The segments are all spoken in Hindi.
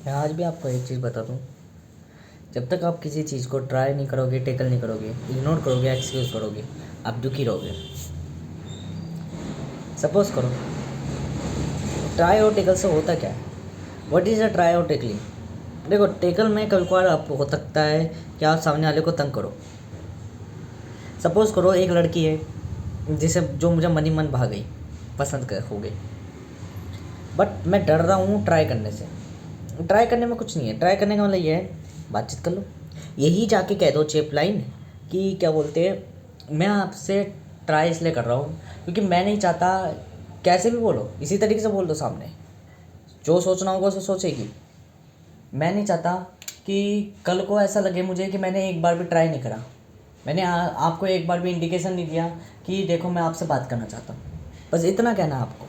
मैं आज भी आपको एक चीज़ बता दूँ। जब तक आप किसी चीज़ को ट्राई नहीं करोगे, टैकल नहीं करोगे, इग्नोर करोगे, एक्सक्यूज़ करोगे, आप दुखी रहोगे। सपोज़ करो, ट्राई और टैकल से होता क्या है? व्हाट इज़ अ ट्राई और टैकलिंग? देखो, टैकल में कभी कभार आप हो सकता है कि आप सामने वाले को तंग करो। सपोज़ करो एक लड़की है जिसे जो मुझे मन ही मन भा गई, पसंद कर हो गई, बट मैं डर रहा हूँ ट्राई करने से। ट्राई करने में कुछ नहीं है। ट्राई करने का मतलब ये है, बातचीत कर लो। यही जाके कह दो चेप लाइन कि क्या बोलते हैं, मैं आपसे ट्राई इसलिए कर रहा हूँ क्योंकि मैं नहीं चाहता। कैसे भी बोलो, इसी तरीके से बोल दो सामने, जो सोचना होगा उसे सोचेगी। मैं नहीं चाहता कि कल को ऐसा लगे मुझे कि मैंने एक बार भी ट्राई नहीं करा, मैंने आपको एक बार भी इंडिकेशन नहीं दिया कि देखो मैं आपसे बात करना चाहता हूँ। बस इतना कहना है आपको,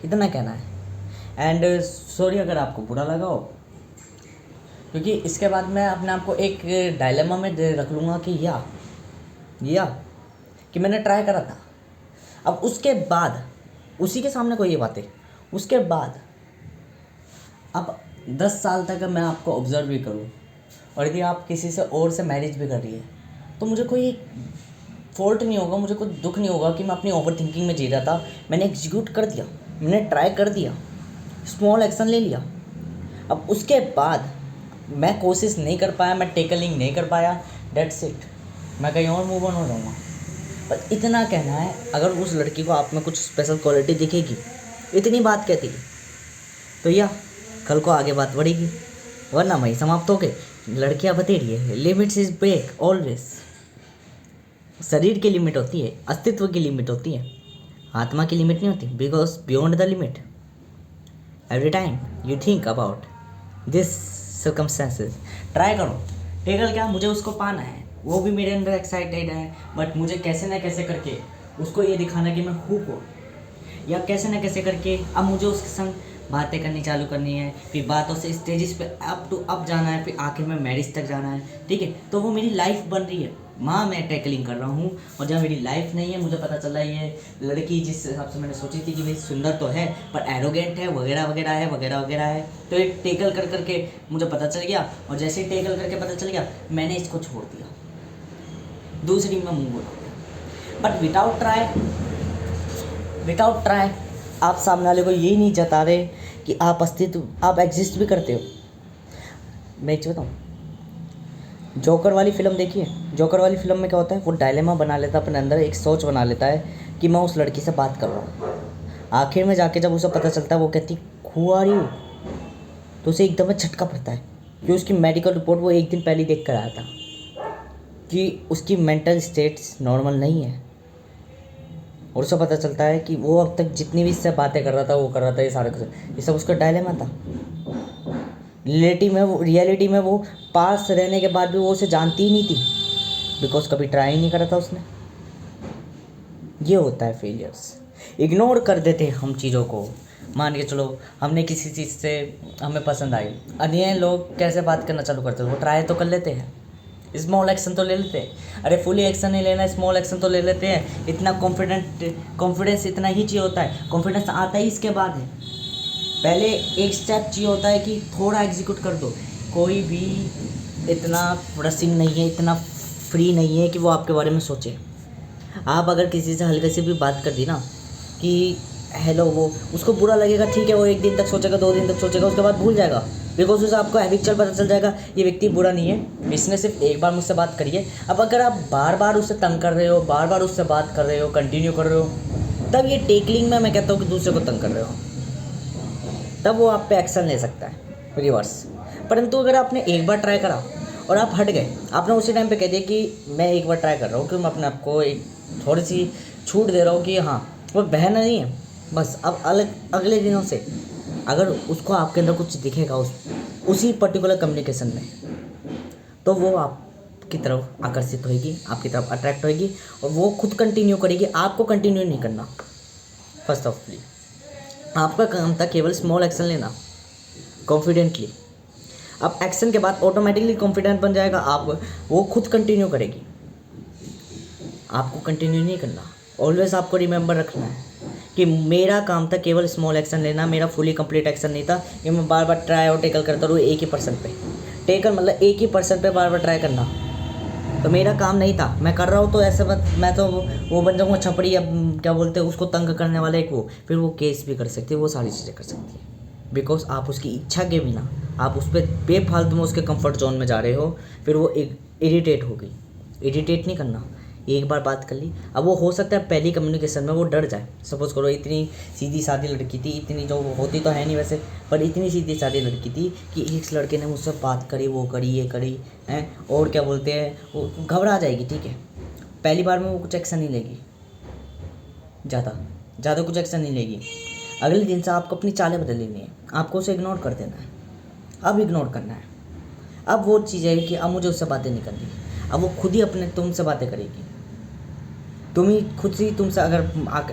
इतना कहना है। एंड सॉरी अगर आपको बुरा लगा हो, क्योंकि इसके बाद मैं अपने आप को एक डायलेमा में रख लूँगा कि या कि मैंने ट्राई करा था। अब उसके बाद उसी के सामने कोई ये बातें, उसके बाद अब 10 साल तक मैं आपको ऑब्ज़र्व भी करूँ और यदि आप किसी से और से मैरिज भी कर रही है तो मुझे कोई फॉल्ट नहीं होगा, मुझे कोई दुख नहीं होगा कि मैं अपनी ओवर थिंकिंग में जी रहा था। मैंने एग्जीक्यूट कर दिया, मैंने ट्राई कर दिया, स्मॉल एक्शन ले लिया। अब उसके बाद मैं कोशिश नहीं कर पाया, मैं टेकलिंग नहीं कर पाया, डेट्स इट, मैं कहीं और मूव ऑन हो जाऊँगा। बस इतना कहना है। अगर उस लड़की को आप में कुछ स्पेशल क्वालिटी दिखेगी, इतनी बात कहती तो या कल को आगे बात बढ़ेगी, वरना वहीं समाप्त हो गए। लड़कियाँ बतेरी है, लिमिट्स इज ब्रेक ऑलवेज। शरीर की लिमिट होती है, अस्तित्व की लिमिट होती है, आत्मा की लिमिट नहीं होती। Because beyond the limit every time you think about this circumstances. Try करो। टेकल क्या, मुझे उसको पाना है, वो भी मेरे अंदर एक्साइटेड है, बट मुझे कैसे ना कैसे करके उसको ये दिखाना कि मैं हूँ कौन, या कैसे ना कैसे करके अब मुझे उसके संग बातें करनी चालू करनी है। फिर बातों से स्टेजेस पे अप टू अप जाना है, फिर आखिर में मैरिज तक जाना है। ठीक है, तो वो मेरी लाइफ बन रही है। मैं टैकलिंग कर रहा हूँ, और जब मेरी लाइफ नहीं है, मुझे पता चला ये लड़की जिस हिसाब से मैंने सोची थी कि भाई सुंदर तो है पर एरोगेंट है, वगैरह वगैरह है, वगैरह वगैरह है। तो एक टैकल कर करके मुझे पता चल गया, और जैसे ही टैकल करके पता चल गया, मैंने इसको छोड़ दिया, दूसरी में मुँह बोला। बट विदाउट ट्राई आप सामने वाले को यही नहीं जता रहे कि आप अस्तित्व, आप एग्जिस्ट भी करते हो। मैं एक चीज़ बताऊँ, जोकर वाली फिल्म देखी है? जोकर वाली फिल्म में क्या होता है, वो डायलेमा बना लेता है अपने अंदर, एक सोच बना लेता है कि मैं उस लड़की से बात कर रहा हूँ। आखिर में जाके जब उसे पता चलता है, वो कहती हु आर यू, तो उसे एकदम झटका पड़ता है कि उसकी मेडिकल रिपोर्ट वो एक दिन पहले देख कर आया था कि उसकी मेंटल स्टेट्स नॉर्मल नहीं है। और उसे पता चलता है कि वो अब तक जितनी भी इससे बातें कर रहा था, वो कर रहा था, ये सब उसका डायलेमा था। रियलिटी में वो पास रहने के बाद भी वो उसे जानती ही नहीं थी, बिकॉज कभी ट्राई नहीं करा था उसने। ये होता है फेलियर्स। इग्नोर कर देते हम चीज़ों को। मान के चलो हमने किसी चीज़ से हमें पसंद आई, अन्य लोग कैसे बात करना चालू करते हैं, वो ट्राई तो कर लेते हैं, स्मॉल एक्शन तो ले लेते हैं। अरे फुली एक्शन नहीं लेना, स्मॉल एक्शन तो ले लेते हैं। इतना कॉन्फिडेंस इतना ही चाहिए होता है। कॉन्फिडेंस आता ही इसके बाद है। पहले एक स्टेप चाहिए होता है कि थोड़ा एग्जीक्यूट कर दो। कोई भी इतना रसिंग नहीं है, इतना फ्री नहीं है कि वो आपके बारे में सोचे। आप अगर किसी से हल्के से भी बात कर दी ना कि हेलो, वो उसको बुरा लगेगा, ठीक है, वो एक दिन तक सोचेगा, 2 दिन तक सोचेगा, उसके बाद भूल जाएगा। बिकॉज उसे आपको हैबिचुअल पता चल जाएगा ये व्यक्ति बुरा नहीं है, इसने सिर्फ एक बार मुझसे बात करी है। अब अगर आप बार बार उससे तंग कर रहे हो, बार बार उससे बात कर रहे हो, कंटिन्यू कर रहे हो, तब ये टेकलिंग में मैं कहता हूँ कि दूसरे को तंग कर रहे हो, तब वो आप पे एक्शन ले सकता है रिवर्स। परंतु अगर आपने एक बार ट्राई करा और आप हट गए, आपने उसी टाइम पे कह दिया कि मैं एक बार ट्राई कर रहा हूँ, कि मैं अपने आप को एक थोड़ी सी छूट दे रहा हूँ कि हाँ वो बहन नहीं है, बस अब अगले दिनों से अगर उसको आपके अंदर कुछ दिखेगा उसी पर्टिकुलर कम्युनिकेशन में, तो वो आपकी तरफ आकर्षित होगी, आपकी तरफ अट्रैक्ट होगी, और वो खुद कंटिन्यू करेगी। आपको कंटिन्यू नहीं करना। फर्स्ट ऑफ ऑल आपका काम था केवल स्मॉल एक्शन लेना कॉन्फिडेंटली। अब एक्शन के बाद ऑटोमेटिकली कॉन्फिडेंट बन जाएगा, आप वो खुद कंटिन्यू करेगी, आपको कंटिन्यू नहीं करना। ऑलवेज आपको रिमेंबर रखना है कि मेरा काम था केवल स्मॉल एक्शन लेना, मेरा फुली कंप्लीट एक्शन नहीं था कि मैं बार बार ट्राई और टेकल करता रहूँ एक ही पर्सन पे। टेकल मतलब एक ही पर्सन पे बार बार ट्राई करना, तो मेरा काम नहीं था। मैं कर रहा हूँ तो ऐसे मैं तो वो बन जाऊँगा छपड़ी, या क्या बोलते हैं उसको, तंग करने वाला एक वो, फिर वो केस भी कर सकती है, वो सारी चीज़ें कर सकती है। बिकॉज आप उसकी इच्छा के बिना आप उस पर बेफालतू में उसके कंफर्ट जोन में जा रहे हो, फिर वो इरिटेट हो गई। इरिटेट नहीं करना, एक बार बात कर ली, अब वो हो सकता है पहली कम्युनिकेशन में वो डर जाए। सपोज करो इतनी सीधी सादी लड़की थी, इतनी जो होती तो है नहीं वैसे, पर इतनी सीधी सादी लड़की थी कि इस लड़के ने मुझसे बात करी, वो करी, ये करी है, और क्या बोलते हैं, वो घबरा जाएगी। ठीक है, पहली बार में वो कुछ एक्शन नहीं लेगी, ज़्यादा कुछ एक्शन नहीं लेगी। अगले दिन से आपको अपनी चालें बदल लेनी है, आपको उसे इग्नोर कर देना है। अब इग्नोर करना है, अब वो चीज़ है कि अब मुझे उससे बातें नहीं करनी, अब वो खुद ही अपने तुमसे बातें करेगी। तुम ही खुद से ही तुमसे अगर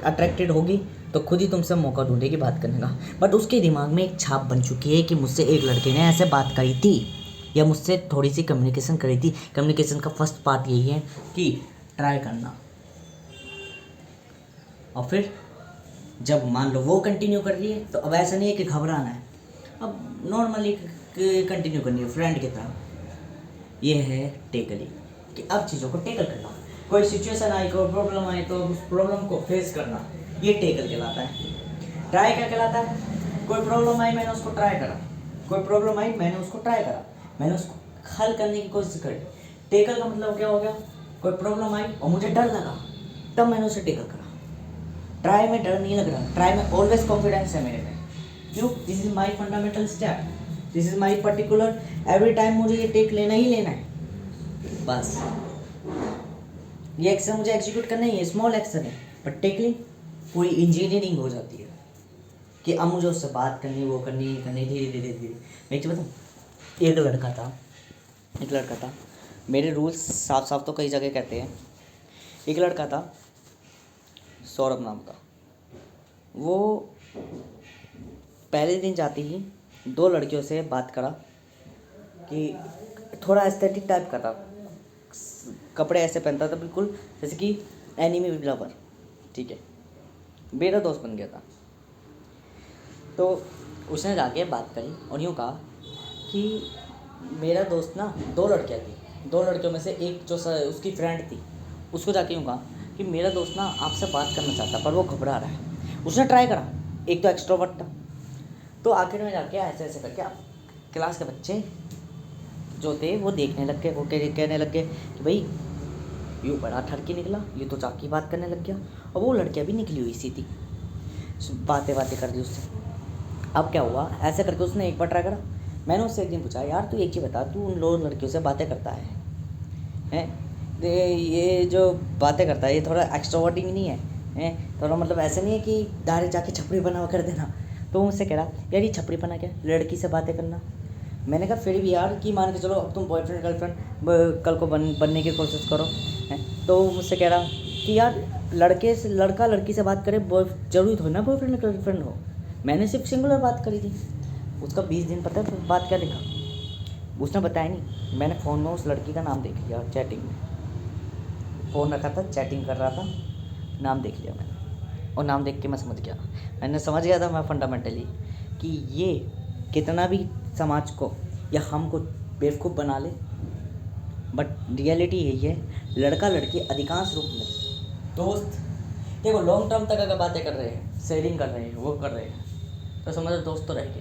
अट्रैक्टेड होगी तो खुद ही तुमसे मौका ढूंढेगी बात करने का। बट उसके दिमाग में एक छाप बन चुकी है कि मुझसे एक लड़के ने ऐसे बात करी थी, या मुझसे थोड़ी सी कम्युनिकेशन करी थी। कम्युनिकेशन का फर्स्ट पार्ट यही है कि ट्राई करना, और फिर जब मान लो वो कंटिन्यू कर रही है तो अब ऐसा नहीं है कि घबराना है, अब नॉर्मली कंटिन्यू करनी है फ्रेंड की तरह। ये है टेकली, कि अब चीज़ों को टेकल करना। कोई सिचुएशन आई, कोई प्रॉब्लम आई तो उस प्रॉब्लम को फेस करना, ये टेकल कहलाता है। ट्राई क्या कहलाता है? कोई प्रॉब्लम आई, मैंने उसको ट्राई करा, कोई प्रॉब्लम आई, मैंने उसको ट्राई करा, मैंने उसको हल करने की कोशिश करी। टेकल का मतलब क्या हो गया? कोई प्रॉब्लम आई और मुझे डर लगा, तब मैंने उसे टेकल करा। ट्राई में डर नहीं लग रहा, ट्राई में ऑलवेज कॉन्फिडेंस है मेरे में। क्यों? This is my fundamental step, this is my particular, every time मुझे ये टेक लेना ही लेना है। बस ये एक्शन मुझे एग्जीक्यूट करना ही है, स्मॉल एक्शन है, बट टेकलिंग पूरी इंजीनियरिंग हो जाती है कि अब मुझे उससे बात करनी, वो करनी करनी, धीरे धीरे धीरे। मैं एक बताऊँ, एक लड़का था, मेरे रूल्स साफ साफ तो कई जगह कहते हैं। एक लड़का था सौरभ नाम का, वो पहले दिन जाते ही 2 लड़कियों से बात करा कि थोड़ा एस्थेटिक टाइप का था, कपड़े ऐसे पहनता था बिल्कुल जैसे कि एनिमी लवर। ठीक है, मेरा दोस्त बन गया था। तो उसने जाके बात करी और यूँ कहा कि मेरा दोस्त ना 2 लड़कियाँ थी, 2 लड़कियों में से एक जो उसकी फ्रेंड थी, उसको जाके यूँ कहा कि मेरा दोस्त ना आपसे बात करना चाहता पर वो घबरा रहा है। उसने ट्राई करा, एक तो एक्सट्रोवर्ट था, तो आखिर में जाके ऐसे ऐसे करके क्लास के बच्चे जो थे वो देखने लग गए, वो कहने लग गए कि भाई यूँ बड़ा ठरकी निकला, ये तो जाके बात करने लग गया। और वो लड़कियाँ भी निकली हुई सी थी, बातें कर दी उससे। अब क्या हुआ, ऐसे करके उसने एक बार ट्राई करा। मैंने उससे एक दिन पूछा, यार तू एक ही बता, तू उन लोग लड़कियों से बातें करता है ये जो बातें करता है ये थोड़ा एक्स्ट्रोवर्टिंग नहीं है थोड़ा मतलब ऐसे नहीं है कि डायरेक्ट जाके छपड़ी बना कर देना। तो वो मुझसे कह रहा, यार ये छपड़ी बना क्या, लड़की से बातें करना। मैंने कहा फिर भी यार कि मान के चलो अब तुम बॉयफ्रेंड गर्लफ्रेंड कल को बनने की कोशिश करो तो मुझसे कह रहा कि यार लड़का लड़की से बात करे, जरूरी थोड़ी ना बॉयफ्रेंड गर्लफ्रेंड हो। मैंने सिर्फ सिंगुलर बात करी थी। उसका 20 दिन पता है बात क्या लिखा, उसने बताया नहीं। मैंने फ़ोन में उस लड़की का नाम देख लिया, चैटिंग में फ़ोन रखा था, चैटिंग कर रहा था, नाम देख लिया मैंने, और नाम देख के मैं समझ गया था मैं फंडामेंटली कि ये कितना भी समाज को या हमको बेवकूफ़ बना ले, बट रियलिटी यही है, लड़का लड़की अधिकांश रूप में दोस्त, देखो लॉन्ग टर्म तक अगर बातें कर रहे हैं, शेयरिंग कर रहे हैं, वो कर रहे हैं, तो समझो दोस्त तो रहेंगे।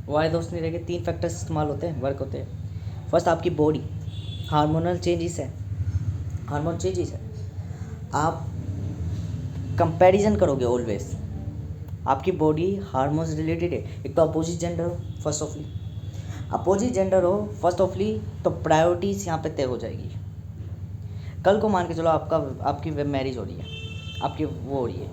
वाई दोस्त नहीं रहेंगे? 3 फैक्टर्स इस्तेमाल होते हैं, वर्क होते हैं। फर्स्ट आपकी बॉडी, हार्मोनल चेंजेस है, हार्मोन चेंजेस है। आप कंपैरिजन करोगे ऑलवेज, आपकी बॉडी हार्मोन्स रिलेटेड है। एक तो अपोजिट जेंडर हो, फर्स्ट ऑफली तो प्रायोरिटीज़ यहाँ पे तय हो जाएगी। कल को मान के चलो आपकी मैरिज हो रही है, आपकी वो हो रही है,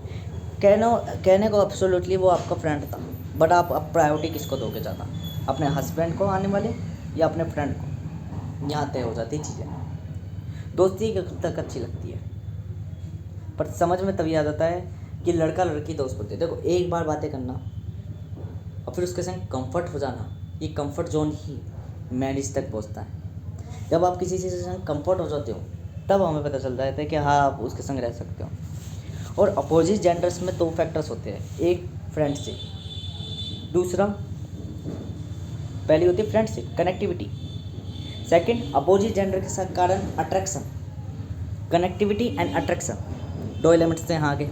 कहने को एब्सोल्युटली वो आपका फ्रेंड था, बट आप अब प्रायोरिटी किसको दोगे ज़्यादा, अपने हस्बैंड को आने वाले या अपने फ्रेंड को? यहाँ तय हो जाती चीज़ें। दोस्ती तक अच्छी लगती है, पर समझ में तभी आ जाता है कि लड़का लड़की दोस्त होते हैं। देखो एक बार बातें करना और फिर उसके संग कंफर्ट हो जाना, ये कंफर्ट जोन ही मैरिज तक पहुंचता है। जब आप किसी चीज़ के संग कंफर्ट हो जाते हो तब हमें पता चलता है कि हाँ आप उसके संग रह सकते हो। और अपोजिट जेंडर्स में 2 फैक्टर्स होते हैं, एक फ्रेंडशिप, दूसरा पहली होती है friendship connectivity, second opposite gender के साथ कारण attraction, connectivity and attraction, 2 elements थे यहाँ आगे।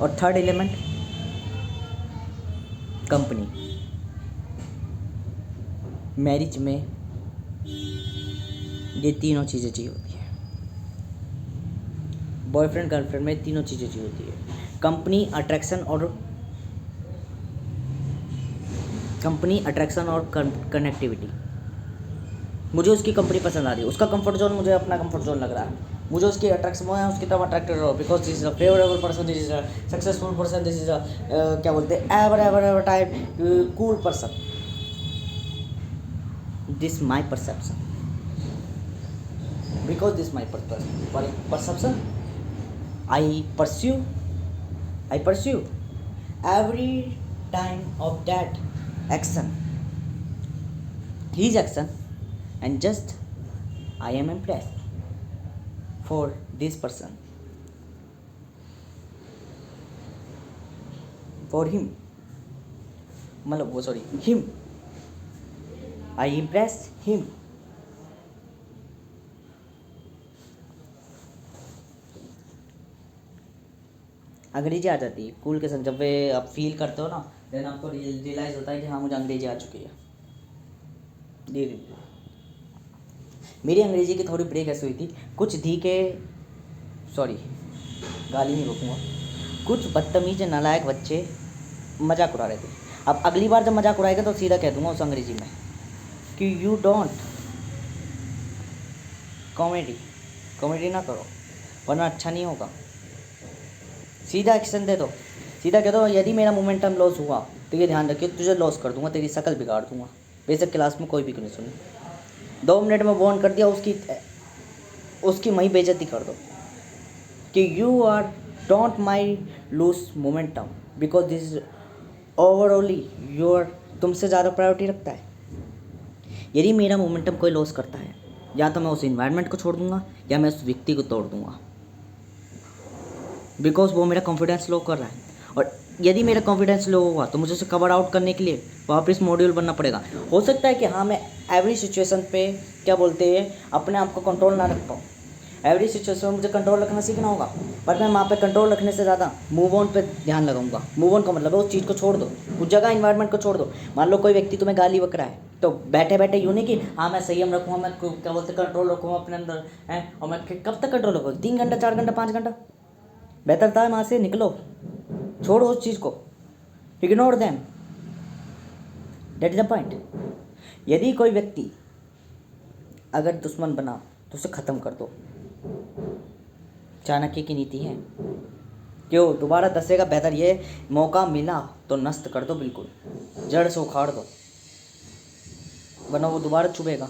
और थर्ड एलिमेंट कंपनी। मैरिज में ये तीनों चीज़ें चाहिए होती है, बॉयफ्रेंड गर्लफ्रेंड में तीनों चीज़ें चाहिए होती है, कंपनी अट्रैक्शन और कनेक्टिविटी। मुझे उसकी कंपनी पसंद आ रही है, उसका कंफर्ट जोन मुझे अपना कंफर्ट जोन लग रहा है, मुझे उसकी अट्रैक्शन है, उसकी तरफ अट्रैक्टेड रहो, because this is a favourable person, this is a successful person, this is a क्या बोलते हैं ever type cool person, this my perception, because this my perception I pursue every time of that action, his action, and just I am impressed for this person, for him, मतलब वो sorry him, I impressed him. अंग्रेजी आ जाती है कूल के संग, जब वे आप फील करते हो ना, देन आपको रियलाइज़ होता है कि हाँ मुझे अंग्रेजी आ चुकी है। धीरे धीरे मेरी अंग्रेजी की थोड़ी ब्रेक ऐसी हुई थी, कुछ गाली नहीं रोकूँगा, कुछ बदतमीज नालायक बच्चे मजाक उड़ा रहे थे। अब अगली बार जब मजाक उड़ाएगा तो सीधा कह दूँगा उस अंग्रेजी में कि यू डोंट कॉमेडी ना करो वरना अच्छा नहीं होगा। सीधा एक्शन दे दो, सीधा कह दो यदि मेरा मोमेंटम लॉस हुआ तो ये ध्यान रखिए तुझे लॉस कर दूंगा, तेरी शक्ल बिगाड़ दूंगा। बेशक क्लास में कोई भी क्यों नहीं सुने, 2 मिनट में वार्न कर दिया, उसकी मई बेइज्जती कर दो कि you are don't my lose momentum because this overall your तुमसे ज़्यादा प्रायोरिटी रखता है। यदि मेरा मोमेंटम कोई लॉस करता है या तो मैं उस इन्वायरमेंट को छोड़ दूंगा या मैं उस व्यक्ति को तोड़ दूंगा, बिकॉज वो मेरा कॉन्फिडेंस लो कर रहा है। और यदि मेरा कॉन्फिडेंस लो हुआ तो मुझे उसे कवर आउट करने के लिए वापस मॉड्यूल बनना पड़ेगा। हो सकता है कि हाँ मैं एवरी सिचुएशन पे क्या बोलते हैं अपने आप को कंट्रोल ना रख पाऊँ, एवरी सिचुएशन में मुझे कंट्रोल रखना सीखना होगा, बट मैं वहाँ पे कंट्रोल रखने से ज़्यादा मूव ऑन पे ध्यान लगाऊंगा। मूव ऑन का मतलब है उस चीज़ को छोड़ दो, उस जगह इन्वायरमेंट को छोड़ दो। मान लो कोई व्यक्ति तुम्हें गाली बक रहा है तो बैठे बैठे यूँ नहीं कि हाँ मैं संयम रखूँगा, मैं क्या बोलते कंट्रोल रखूँगा अपने अंदर है, और मैं कब तक कंट्रोल रखूँगा, 3 घंटा 4 घंटा 5 घंटा। बेहतर था वहाँ से निकलो, छोड़ो उस चीज़ को, ignore them, that is the point. यदि कोई व्यक्ति अगर दुश्मन बना तो उसे ख़त्म कर दो, चाणक्य की नीति है। क्यों दोबारा दसेगा, बेहतर ये मौका मिला तो नष्ट कर दो, बिल्कुल जड़ से उखाड़ दो, वरना वो दोबारा चुभेगा।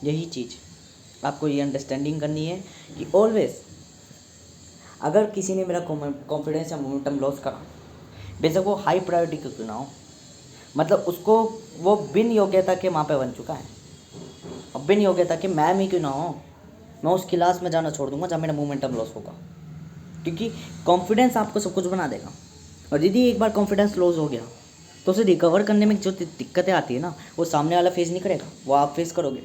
यही चीज़ आपको ये अंडरस्टैंडिंग करनी है कि ऑलवेज अगर किसी ने मेरा कॉन्फिडेंस या मोमेंटम लॉस करा, बेशक वो हाई प्रायोरिटी क्यों ना हो, मतलब उसको वो बिन योग्यता के वहाँ पे बन चुका है, अब बिन योग्यता के मैम ही क्यों ना हो, मैं उस क्लास में जाना छोड़ दूंगा जहाँ मेरा मोमेंटम लॉस होगा। क्योंकि कॉन्फिडेंस आपको सब कुछ बना देगा, और यदि एक बार कॉन्फिडेंस लॉस हो गया तो उसे रिकवर करने में जो दिक्कतें आती है ना, वो सामने वाला फेस नहीं करेगा, वो आप फेस करोगे।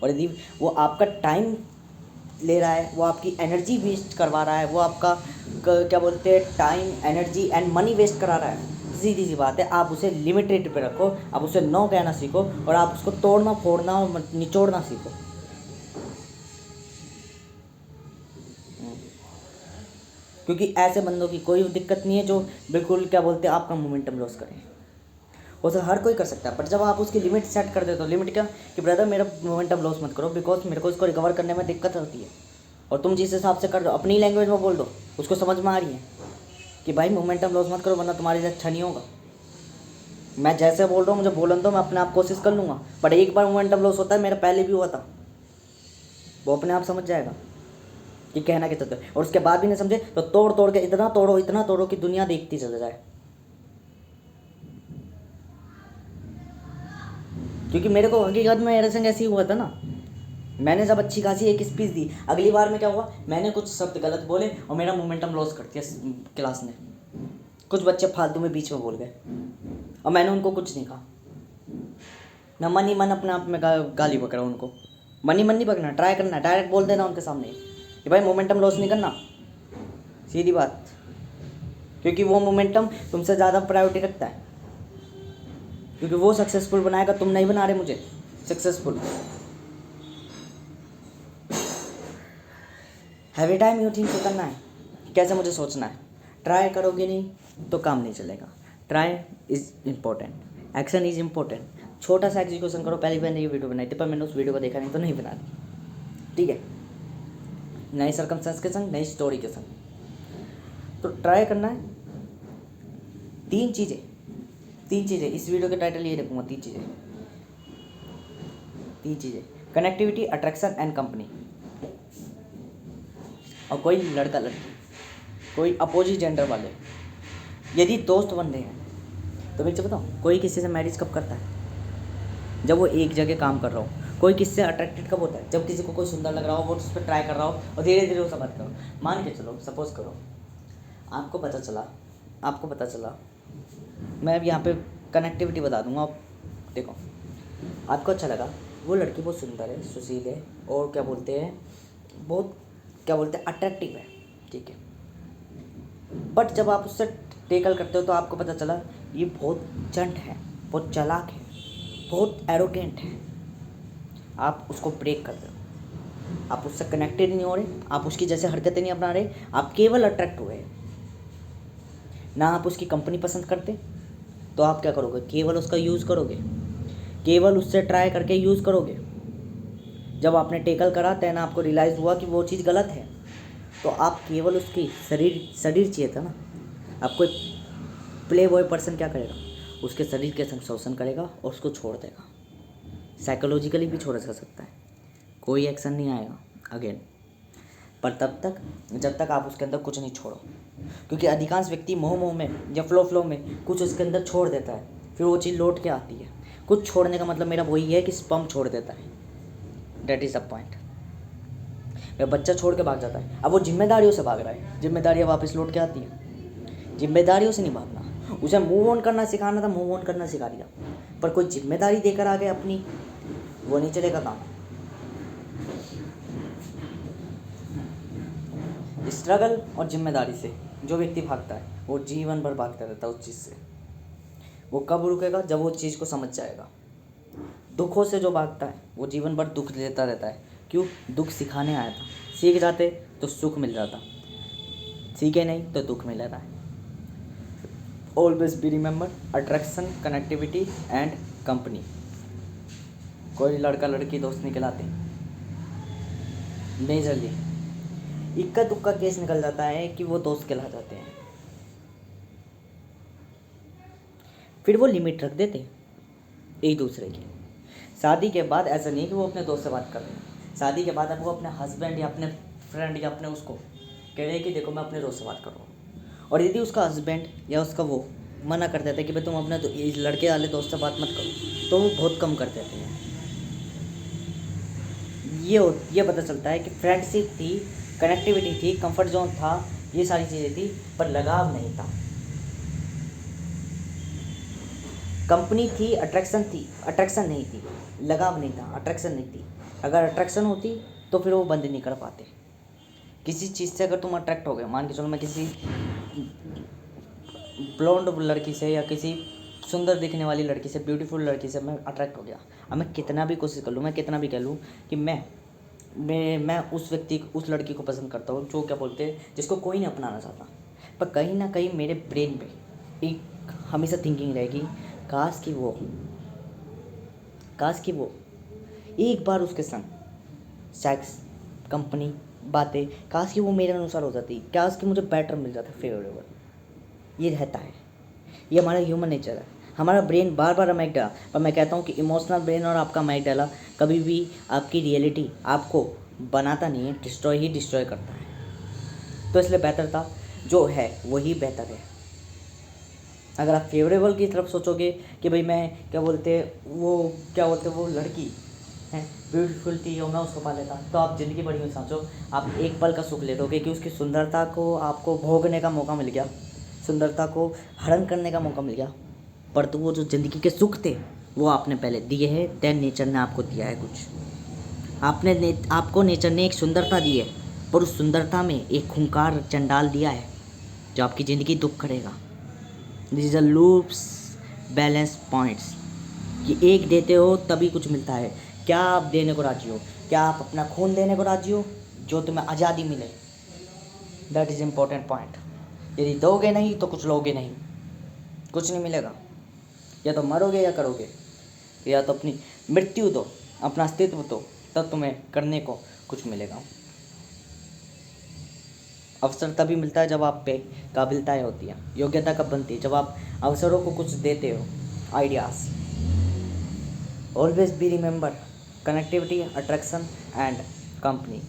और यदि वो आपका टाइम ले रहा है, वो आपकी एनर्जी वेस्ट करवा रहा है, वो आपका क्या बोलते हैं time energy and money waste करा रहा है, सीधी सी बात है आप उसे लिमिटेड पे रखो, आप उसे नो कहना सीखो, और आप उसको तोड़ना फोड़ना और निचोड़ना सीखो। क्योंकि ऐसे बंदों की कोई दिक्कत नहीं है जो बिल्कुल क्या बोलते हैं आपका मोमेंटम लॉस करें, वो तो हर कोई कर सकता है। बट जब आप उसकी लिमिट सेट कर देते हो, लिमिट क्या कि ब्रदर मेरा मोमेंटम लॉस मत करो बिकॉज मेरे को इसको रिकवर करने में दिक्कत होती है, और तुम जिस हिसाब से कर दो अपनी लैंग्वेज में बोल दो, उसको समझ में आ रही है कि भाई मोमेंटम लॉस मत करो वरना तुम्हारे लिए अच्छा नहीं होगा। मैं जैसे बोल रहा हूँ मुझे बोलन दो, मैं अपने आप कोशिश कर लूँगा, बट एक बार मोमेंटम लॉस होता है, मेरा पहले भी हुआ था, वो अपने आप समझ जाएगा कि कहना क्या चाहते हैं, और उसके बाद भी नहीं समझे तो तोड़ तोड़ के इतना तोड़ो कि दुनिया देखती चल जाए। क्योंकि मेरे को हकीकत में मेरे संग ऐसे ही हुआ था ना, मैंने जब अच्छी खासी एक स्पीच दी, अगली बार में क्या हुआ, मैंने कुछ शब्द गलत बोले और मेरा मोमेंटम लॉस कर दिया क्लास ने। कुछ बच्चे फालतू में बीच में बोल गए और मैंने उनको कुछ नहीं कहा। ना मन ही मन अपने आप में गाली पकड़ा उनको। मन ही मन नहीं पकड़ना, ट्राई करना, डायरेक्ट बोल देना उनके सामने कि भाई मोमेंटम लॉस नहीं करना, सीधी बात। क्योंकि वो मोमेंटम तुमसे ज़्यादा प्रायोरिटी रखता है, क्योंकि वो सक्सेसफुल बनाएगा, तुम नहीं बना रहे मुझे successful. Heavy time you think करना है, कैसे मुझे सोचना है। ट्राई करोगे नहीं तो काम नहीं चलेगा। Try is important, action is important. छोटा सा एग्जीक्यूशन करो। पहली बार ये वीडियो बनाई थी पर मैंने उस वीडियो को देखा नहीं तो नहीं बना दी, ठीक है। नई सर्कमस्टेंस के संग, नई स्टोरी के संग तो ट्राई करना है। तीन चीज़ें इस वीडियो के टाइटल ये रखूँगा, तीन चीज़ें, कनेक्टिविटी, अट्रैक्शन एंड कंपनी। और कोई लड़का लड़की, कोई अपोजिट जेंडर वाले यदि दोस्त बन रहे हैं तो मैं क्या बताऊँ, कोई किसी से मैरिज कब करता है, जब वो एक जगह काम कर रहा हो। कोई किससे अट्रैक्टेड कब होता है, जब किसी को कोई सुंदर लग रहा हो, वो उस पर ट्राई कर रहा हो और धीरे धीरे वो सब बात करो। मान के चलो, सपोज करो आपको पता चला मैं अब यहाँ पे कनेक्टिविटी बता दूंगा। आप देखो, आपको अच्छा लगा, वो लड़की बहुत सुंदर है, सुशील है और क्या बोलते हैं अट्रैक्टिव है, ठीक है। बट जब आप उससे टेकल करते हो तो आपको पता चला ये बहुत चंट है, बहुत चालाक है, बहुत एरोगेंट है। आप उसको ब्रेक कर दो, आप उससे कनेक्टेड नहीं हो रहे, आप उसकी जैसे हरकतें नहीं अपना रहे, आप केवल अट्रैक्ट हुए ना। आप उसकी कंपनी पसंद करते तो आप क्या करोगे, केवल उसका यूज़ करोगे, केवल उससे ट्राई करके यूज़ करोगे। जब आपने टेकल करा तब ना आपको रियलाइज़ हुआ कि वो चीज़ गलत है, तो आप केवल उसकी शरीर चाहिए था ना। आपको एक प्ले बॉय पर्सन क्या करेगा, उसके शरीर के संग शोषण करेगा और उसको छोड़ देगा। साइकोलॉजिकली भी छोड़ा जा सकता है, कोई एक्शन नहीं आएगा अगेन, पर तब तक जब तक आप उसके अंदर कुछ नहीं छोड़ो। क्योंकि अधिकांश व्यक्ति मोह में या फ्लो में कुछ उसके अंदर छोड़ देता है, फिर वो चीज़ लौट के आती है। कुछ छोड़ने का मतलब मेरा वही है कि स्पर्म छोड़ देता है, डेट इज़ द पॉइंट। वह बच्चा छोड़ के भाग जाता है, अब वो जिम्मेदारियों से भाग रहा है, जिम्मेदारियाँ वापस लौट के आती हैं। जिम्मेदारियों से नहीं भागना, उसे मूव ऑन करना सिखाना था, मूव ऑन करना सिखा दिया, पर कोई जिम्मेदारी देकर आ गए अपनी, वो नहीं चलेगा काम। स्ट्रगल और जिम्मेदारी से जो व्यक्ति भागता है वो जीवन भर भागता रहता है उस चीज़ से। वो कब रुकेगा, जब वो चीज़ को समझ जाएगा। दुखों से जो भागता है वो जीवन भर दुख लेता रहता है। क्यों, दुख सिखाने आया था, सीख जाते तो सुख मिल जाता, सीखे नहीं तो दुख मिल रहा है। Always be remember, attraction, connectivity and company. कोई लड़का लड़की दोस्त निकलाते मेजरली इक्का दुक्का केस निकल जाता है कि वो दोस्त कहला जाते हैं। फिर वो लिमिट रख देते एक दूसरे की। शादी के बाद ऐसा नहीं कि वो अपने दोस्त से बात कर रहे हैं, शादी के बाद अब वो अपने हस्बैंड या अपने फ्रेंड या अपने उसको कह रहे हैं कि देखो मैं अपने दोस्त से बात कर रहा हूँ। और यदि उसका हस्बैंड या उसका वो मना कर देता है कि भाई तुम अपने इस लड़के वाले दोस्त से बात मत करो, तो वो बहुत कम कर देते हैं। ये पता चलता है कि फ्रेंडशिप थी, कनेक्टिविटी थी, कंफर्ट जोन था, ये सारी चीज़ें थी, पर लगाव नहीं था। कंपनी थी, अट्रैक्शन नहीं थी, लगाव नहीं था, अट्रैक्शन नहीं थी। अगर अट्रैक्शन होती तो फिर वो बंद नहीं कर पाते। किसी चीज़ से अगर तुम अट्रैक्ट हो गए, मान के चलो मैं किसी ब्लॉन्ड लड़की से या किसी सुंदर दिखने वाली लड़की से, ब्यूटीफुल लड़की से मैं अट्रैक्ट हो गया। अब मैं कितना भी कोशिश कर लूँ, मैं कितना भी कह लूँ कि मैं उस लड़की को पसंद करता हूँ जो क्या बोलते हैं जिसको कोई नहीं अपनाना चाहता, पर कहीं ना कहीं मेरे ब्रेन पे एक हमेशा थिंकिंग रहेगी, काश कि वो एक बार उसके संग सेक्स, कंपनी, बातें, काश कि वो मेरे अनुसार हो जाती, काश कि मुझे बेटर मिल जाता, फेवरेबल। ये रहता है, ये हमारा ह्यूमन नेचर है। हमारा ब्रेन बार बार अमेगडाला, पर मैं कहता हूँ कि इमोशनल ब्रेन और आपका अमेगडाला कभी भी आपकी रियलिटी आपको बनाता नहीं है, डिस्ट्रॉय करता है। तो इसलिए बेहतर था जो है वही बेहतर है। अगर आप फेवरेबल की तरफ सोचोगे कि भाई मैं वो लड़की हैं, ब्यूटीफुल थी और मैं उसको पा लेता, तो आप ज़िंदगी बड़ी में सोचो, आप एक पल का सुख ले लोगे कि उसकी सुंदरता को आपको भोगने का मौका मिल गया, सुंदरता को हरण करने का मौका मिल गया। पर तो वो जो ज़िंदगी के सुख थे वो आपने पहले दिए हैं, देन नेचर ने आपको दिया है कुछ। आपको नेचर ने एक सुंदरता दी है, पर उस सुंदरता में एक खूंखार चंडाल दिया है जो आपकी ज़िंदगी दुख करेगा। This is a loops balance points, कि एक देते हो तभी कुछ मिलता है। क्या आप देने को राजी हो? क्या आप अपना खून देने को राजी हो जो तुम्हें आज़ादी मिले? That is important point. यदि दोगे नहीं तो कुछ लोगे नहीं, कुछ नहीं मिलेगा। या तो मरोगे या करोगे, या तो अपनी मृत्यु दो, अपना अस्तित्व दो, तब तुम्हें करने को कुछ मिलेगा। अवसर तभी मिलता है जब आप पे काबिलियताएँ होती हैं, योग्यता कब बनती है? जब आप अवसरों को कुछ देते हो, ideas. Always be remember, connectivity, attraction and company.